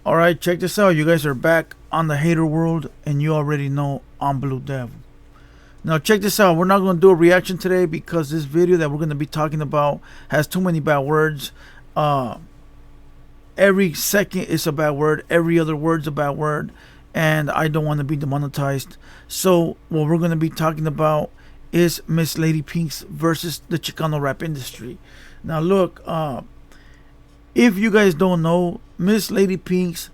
All right, check this out. You guys are back on the Hater World, and you already know I'm Blue Devil. Now, check this out. We're not going to do a reaction today because this video that we're going to be talking about has too many bad words. Uh, every second is a bad word. Every other word's a bad word, and I don't want to be demonetized. So, what we're going to be talking about is Miss Lady Pinks versus the Chicano rap industry. Now, look. If you guys don't know, Miss Lady Pinks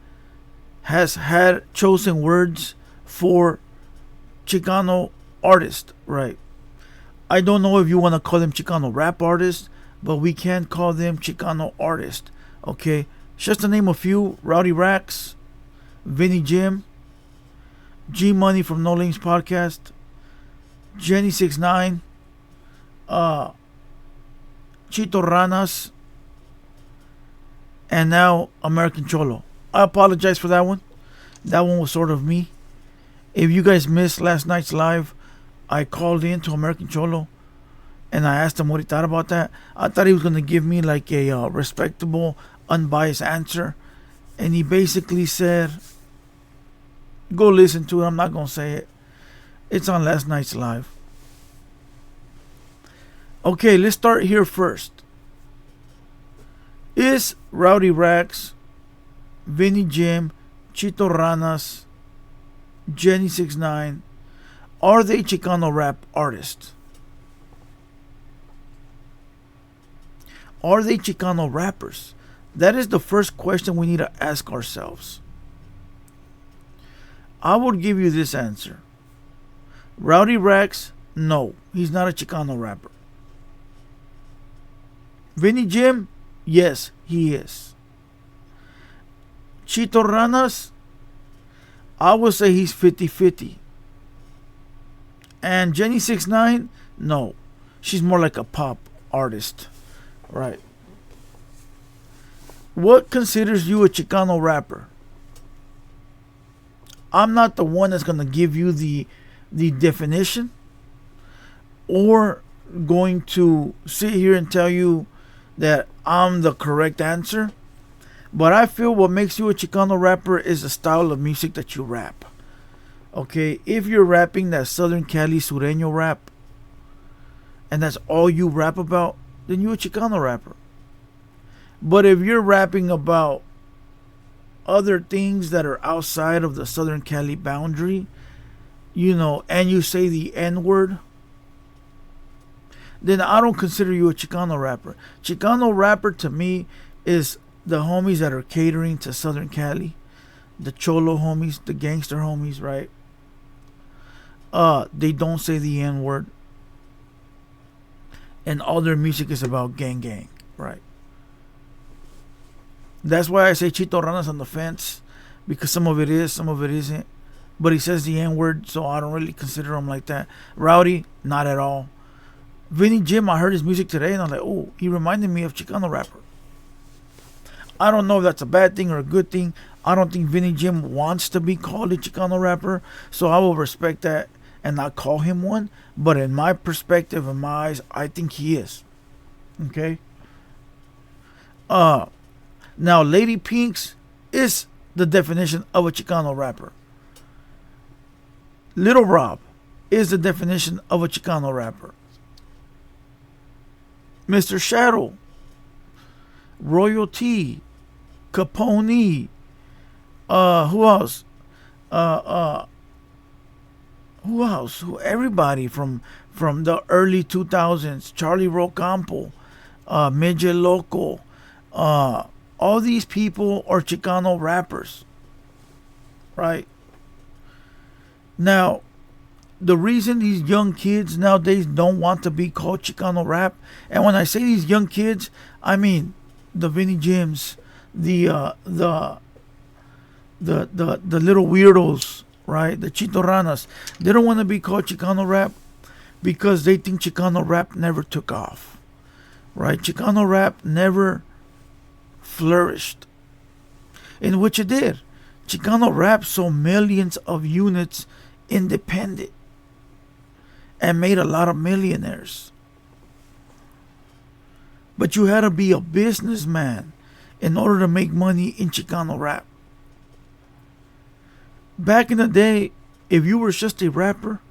has had chosen words for Chicano artists, right? I don't know if you want to call them Chicano rap artists, but we can call them Chicano artists, okay? Just to name a few: Rowdy Rax, Vinny Jim, G Money from No Lames Podcast, Jenny 69, Chito Ranas, and now American Cholo. I apologize for that one. That one was sort of me. If you guys missed last night's live, I called in to American Cholo and I asked him what he thought about that. I thought he was going to give me like a respectable, unbiased answer. And he basically said, go listen to it. I'm not going to say it. It's on last night's live. Okay, let's start here first. Is Rowdy Rax, Vinny Jim, Chito Ranas, Jenny 69, are they Chicano rap artists? Are they Chicano rappers? That is the first question we need to ask ourselves. I would give you this answer. Rowdy Rax, no, he's not a Chicano rapper. Vinny Jim, yes, he is. Chito Ranas, I would say he's 50-50. And Jenny 69, no. She's more like a pop artist. Right. What considers you a Chicano rapper? I'm not the one that's going to give you the definition or going to sit here and tell you that I'm the correct answer. But I feel what makes you a Chicano rapper is the style of music that you rap. Okay, if you're rapping that Southern Cali Sureño rap and that's all you rap about, then you're a Chicano rapper. But if you're rapping about other things that are outside of the Southern Cali boundary, and you say the N-word, then I don't consider you a Chicano rapper. Chicano rapper to me is the homies that are catering to Southern Cali, the Cholo homies, the gangster homies, right? They don't say the N-word, and all their music is about gang gang, right? That's why I say Chito Ranas on the fence, because some of it is, some of it isn't. But he says the N-word, so I don't really consider him like that. Rowdy, not at all. Vinny Jim, I heard his music today, and I'm like, oh, he reminded me of Chicano rapper. I don't know if that's a bad thing or a good thing. I don't think Vinny Jim wants to be called a Chicano rapper, so I will respect that and not call him one. But in my perspective, in my eyes, I think he is. Okay? Now, Lady Pinks is the definition of a Chicano rapper. Little Rob is the definition of a Chicano rapper. Mr. Shadow, Royalty, Capone, who else? Who else? Everybody from the early 2000s. Charlie Rocampo, Midget Loco, all these people are Chicano rappers, right? Now, the reason these young kids nowadays don't want to be called Chicano rap, and when I say these young kids, I mean the Vinny Jims, the little weirdos, right? The Chito Ranas. They don't want to be called Chicano rap because they think Chicano rap never took off, right? Chicano rap never flourished, in which it did. Chicano rap sold millions of units independent and made a lot of millionaires. But you had to be a businessman in order to make money in Chicano rap. Back in the day, if you were just a rapper,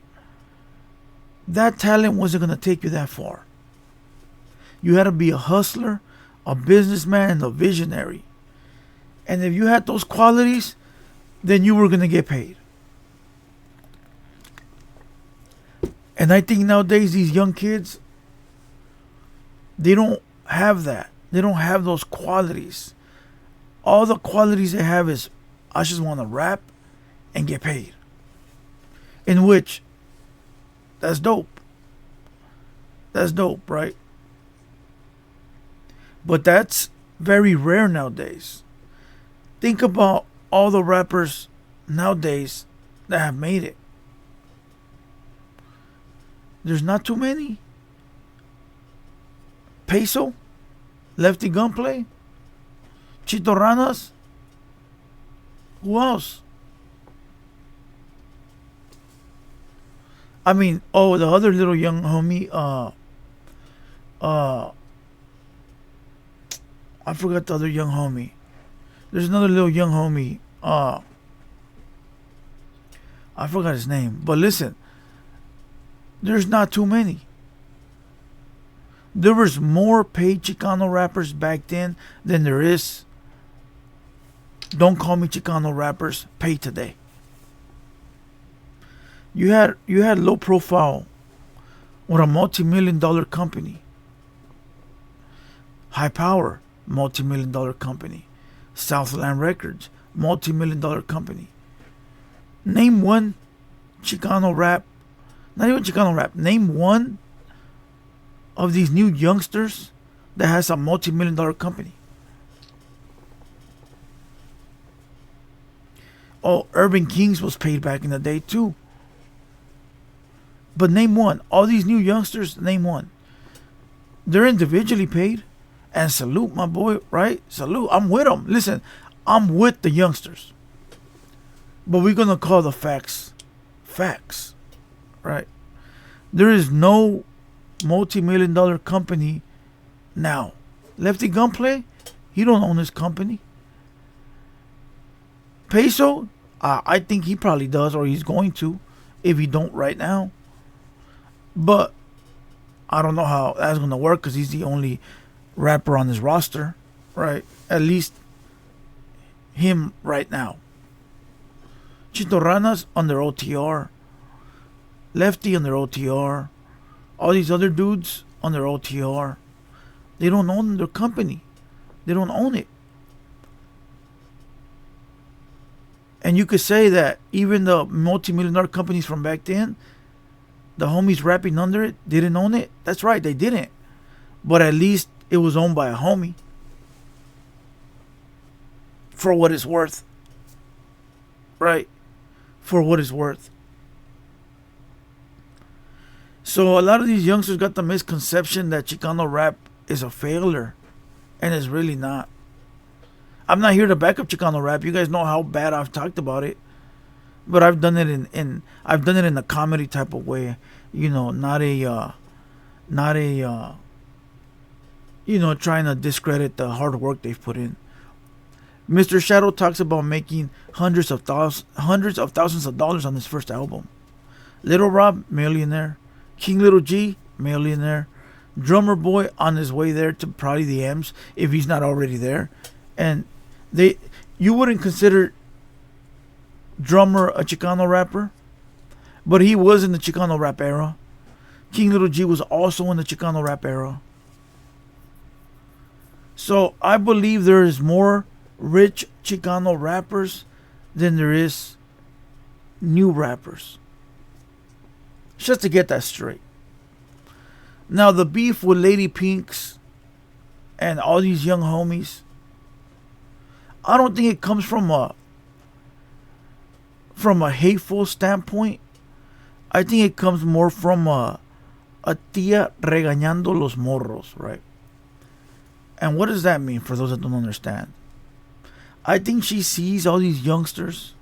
that talent wasn't going to take you that far. You had to be a hustler, a businessman, and a visionary. And if you had those qualities, then you were going to get paid. And I think nowadays these young kids, they don't have that. They don't have those qualities. All the qualities they have is, I just want to rap and get paid. In which, that's dope. That's dope, right? But that's very rare nowadays. Think about all the rappers nowadays that have made it. There's not too many. Peso, Lefty Gunplay, Chito Ranas. Who else? I mean, oh, the other little young homie, I forgot the other young homie. There's another little young homie, I forgot his name. But listen, there's not too many. There was more paid Chicano rappers back then than there is Don't Call Me Chicano rappers paid today. You had low profile with a multi-million-dollar company. High Power, multi-million-dollar company. Southland Records, multi-million-dollar company. Name one Chicano rap, not even Chicano rap, name one of these new youngsters that has a multi-million-dollar company. Oh, Urban Kings was paid back in the day too. But name one. All these new youngsters, name one. They're individually paid. And salute, my boy, right? Salute. I'm with them. Listen, I'm with the youngsters. But we're going to call the facts facts, right? There is no multi-million-dollar company now. Lefty Gunplay, he don't own his company. Peso, I think he probably does, or he's going to, if he don't right now. But I don't know how that's going to work because he's the only rapper on his roster, right? At least him right now. Chito Ranas under OTR. Lefty under OTR. All these other dudes under OTR. They don't own their company. They don't own it. And you could say that even the multi-million-dollar companies from back then, the homies rapping under it, didn't own it. That's right, they didn't. But at least it was owned by a homie. For what it's worth. Right? For what it's worth. So a lot of these youngsters got the misconception that Chicano rap is a failure. And it's really not. I'm not here to back up Chicano rap. You guys know how bad I've talked about it. But I've done it in a comedy type of way. You know, not a trying to discredit the hard work they've put in. Mr. Shadow talks about making hundreds of thousands of dollars on his first album. Little Rob, millionaire. King Little G, millionaire. Drummer Boy on his way there to probably the M's if he's not already there. And you wouldn't consider Drummer a Chicano rapper, but he was in the Chicano rap era. King Little G was also in the Chicano rap era. So I believe there is more rich Chicano rappers than there is new rappers. Just to get that straight. Now the beef with Lady Pinks and all these young homies, I don't think it comes from a hateful standpoint. I think it comes more from a tía regañando los morros, right? And what does that mean for those that don't understand? I think she sees all these youngsters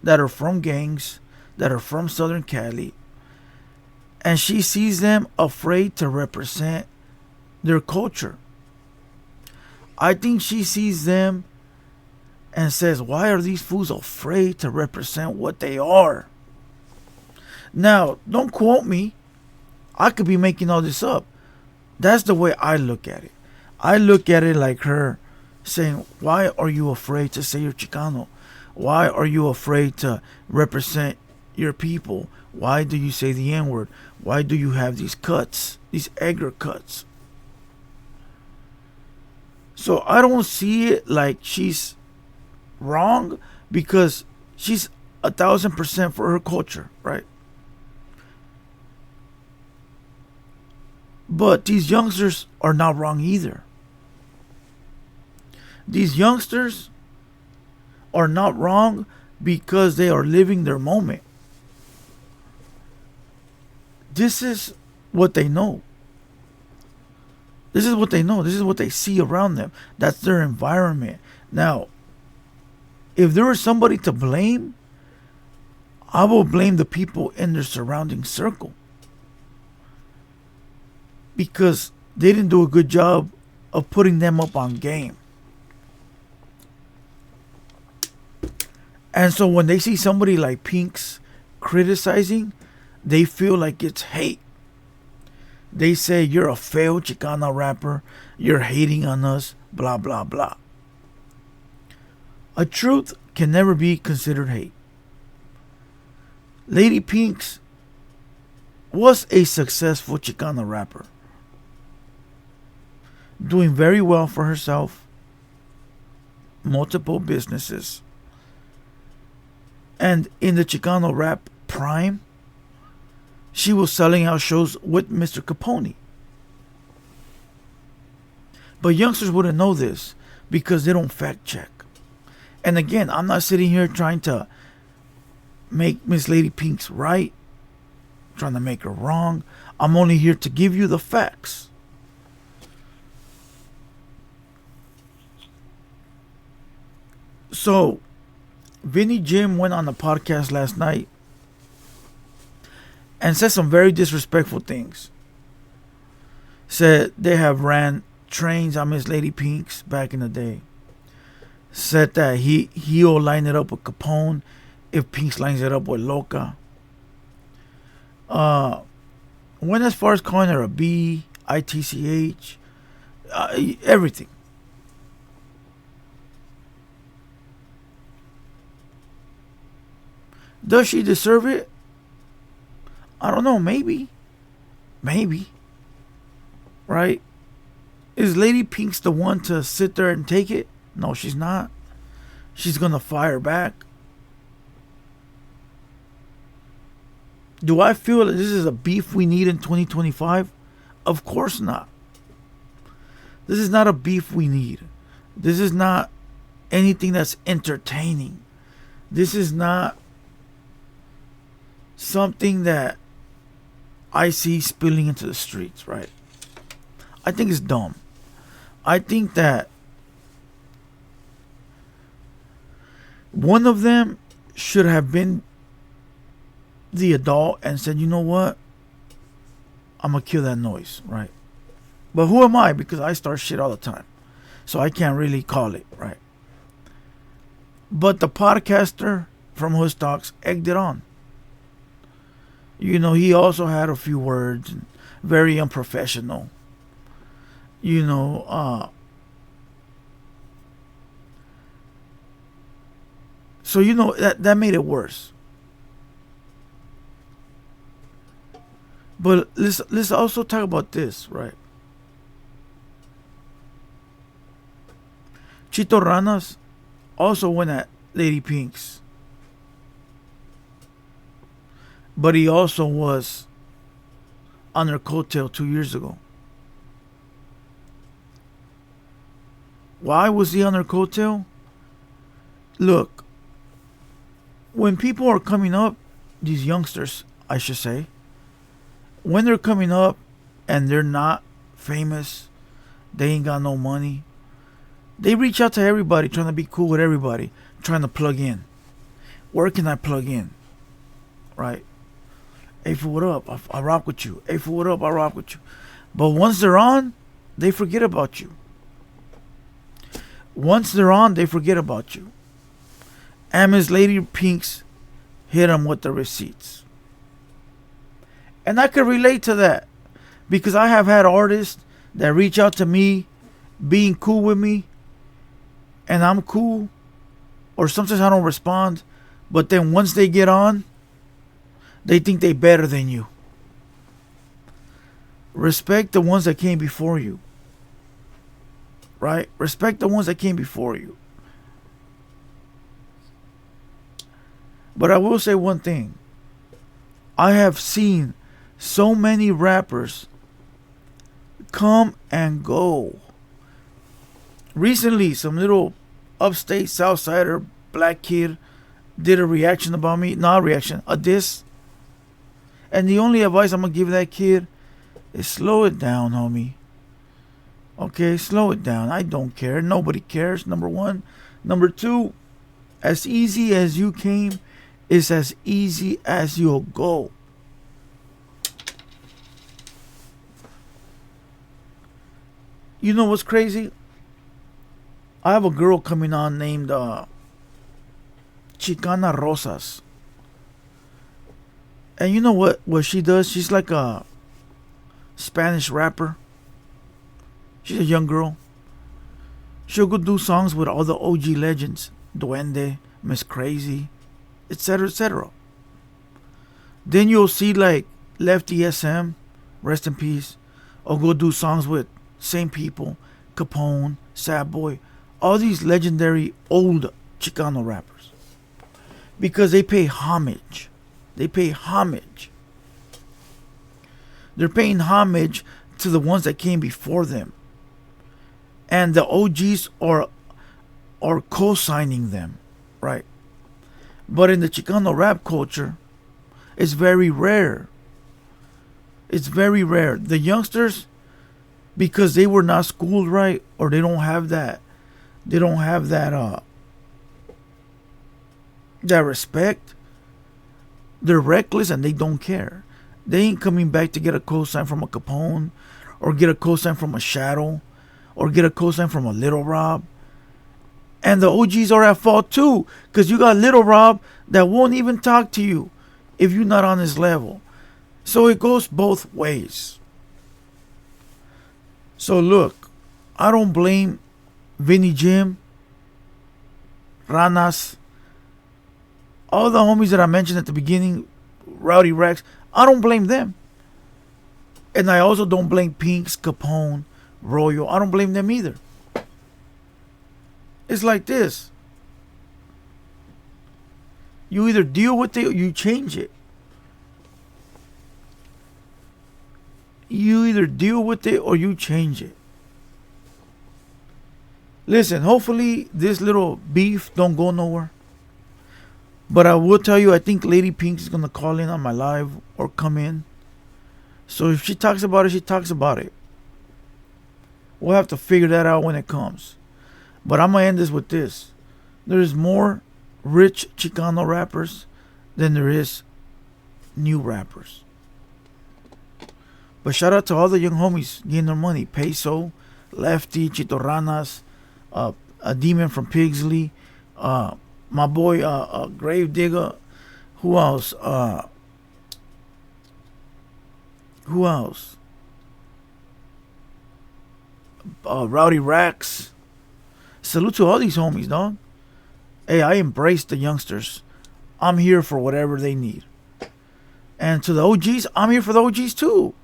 that are from gangs, that are from Southern Cali, and she sees them afraid to represent their culture. I think she sees them and says, why are these fools afraid to represent what they are? Now, don't quote me. I could be making all this up. That's the way I look at it. I look at it like her saying, why are you afraid to say you're Chicano? Why are you afraid to represent your people? Why do you say the N-word? Why do you have these cuts, these Edgar cuts? So I don't see it like she's wrong, because she's 1,000% for her culture, right? But these youngsters are not wrong either. These youngsters are not wrong because they are living their moment. This is what they know. This is what they know. This is what they see around them. That's their environment. Now, if there was somebody to blame, I will blame the people in their surrounding circle, because they didn't do a good job of putting them up on game. And so when they see somebody like Pinks criticizing, they feel like it's hate. They say, you're a failed Chicana rapper, you're hating on us, blah, blah, blah. A truth can never be considered hate. Lady Pinks was a successful Chicana rapper, doing very well for herself, multiple businesses. And in the Chicano rap prime, she was selling out shows with Mr. Capone. But youngsters wouldn't know this because they don't fact check. And again, I'm not sitting here trying to make Miss Lady Pinks right, trying to make her wrong. I'm only here to give you the facts. So, Vinny Jim went on the podcast last night and said some very disrespectful things. Said they have ran trains on Miss Lady Pinks back in the day. Said that he'll line it up with Capone if Pinks lines it up with Loca. Went as far as calling her a B, ITCH, everything. Does she deserve it? I don't know, maybe. Maybe. Right? Is Lady Pinks the one to sit there and take it? No, she's not. She's gonna fire back. Do I feel that this is a beef we need in 2025? Of course not. This is not a beef we need. This is not anything that's entertaining. This is not something that I see spilling into the streets, right? I think it's dumb. I think that one of them should have been the adult and said, you know what? I'm going to kill that noise, right? But who am I? Because I start shit all the time. So I can't really call it, right? But the podcaster from Hood Stocks egged it on. You know, he also had a few words, very unprofessional. You know, so you know that made it worse. But let's also talk about this, right? Chito Ranas also went at Lady Pinks. But he also was on her coattail 2 years ago. Why was he on her coattail? Look, when people are coming up, these youngsters, I should say, when they're coming up and they're not famous, they ain't got no money, they reach out to everybody, trying to be cool with everybody, trying to plug in. Where can I plug in? Right? Hey, fool, what up? I rock with you. Hey, fool, what up? I rock with you. But once they're on, they forget about you. Once they're on, they forget about you. and Miss Lady Pinks hit them with the receipts. And I could relate to that because I have had artists that reach out to me being cool with me, and I'm cool, or sometimes I don't respond, but then once they get on, they think they better than you. Respect the ones that came before you. Right? Respect the ones that came before you. But I will say one thing. I have seen so many rappers come and go. Recently, some little upstate Southsider black kid did a reaction about me. Not a reaction, a diss. And the only advice I'm going to give that kid is slow it down, homie. Okay, slow it down. I don't care. Nobody cares, number one. Number two, as easy as you came is as easy as you'll go. You know what's crazy? I have a girl coming on named Chicana Rosas. And you know what she does? She's like a Spanish rapper. She's a young girl. She'll go do songs with all the OG legends. Duende, Miss Crazy, etc., etc. Then you'll see like Lefty SM, rest in peace, or go do songs with same people, Capone, Sad Boy, all these legendary old Chicano rappers. Because they pay homage. They pay homage. They're paying homage to the ones that came before them. And the OGs are co-signing them, right? But in the Chicano rap culture, it's very rare. It's very rare. The youngsters, because they were not schooled right, or they don't have that respect, they're reckless and they don't care. They ain't coming back to get a cosign from a Capone, or get a cosign from a Shadow, or get a cosign from a Little Rob. And the OGs are at fault too, because you got Little Rob that won't even talk to you if you're not on his level. So it goes both ways. So look, I don't blame Vinny Jim, Ranas, all the homies that I mentioned at the beginning, Rowdy Rex. I don't blame them. And I also don't blame Pinks, Capone, Royal. I don't blame them either. It's like this. You either deal with it or you change it. You either deal with it or you change it. Listen, hopefully this little beef don't go nowhere. But I will tell you, I think Lady Pink is going to call in on my live or come in. So if she talks about it, she talks about it. We'll have to figure that out when it comes. But I'm going to end this with this. There's more rich Chicano rappers than there is new rappers. But shout out to all the young homies getting their money. Peso, Lefty, Chito Ranas, a demon from Pigsley, my boy Grave Digger. Who else? Who else? Rowdy Rax. Salute to all these homies, dog. Hey, I embrace the youngsters. I'm here for whatever they need. And to the OGs, I'm here for the OGs too.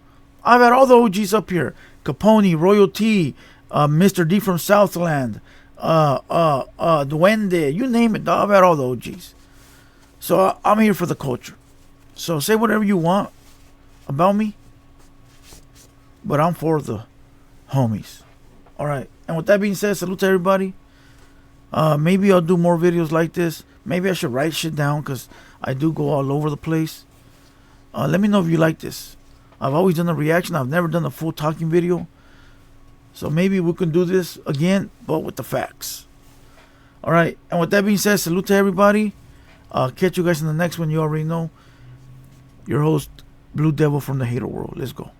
I've had all the OGs up here. Capone, Royalty, Mr. D from Southland, Duende, you name it, dog. I've had all the OGs. So I'm here for the culture. So say whatever you want about me, but I'm for the homies. All right. And with that being said, salute to everybody. Maybe I'll do more videos like this. Maybe I should write shit down because I do go all over the place. Let me know if you like this. I've always done a reaction. I've never done a full talking video. So maybe we can do this again, but with the facts. All right. And with that being said, salute to everybody. Catch you guys in the next one. You already know. Your host, Blue Devil from the Hater World. Let's go.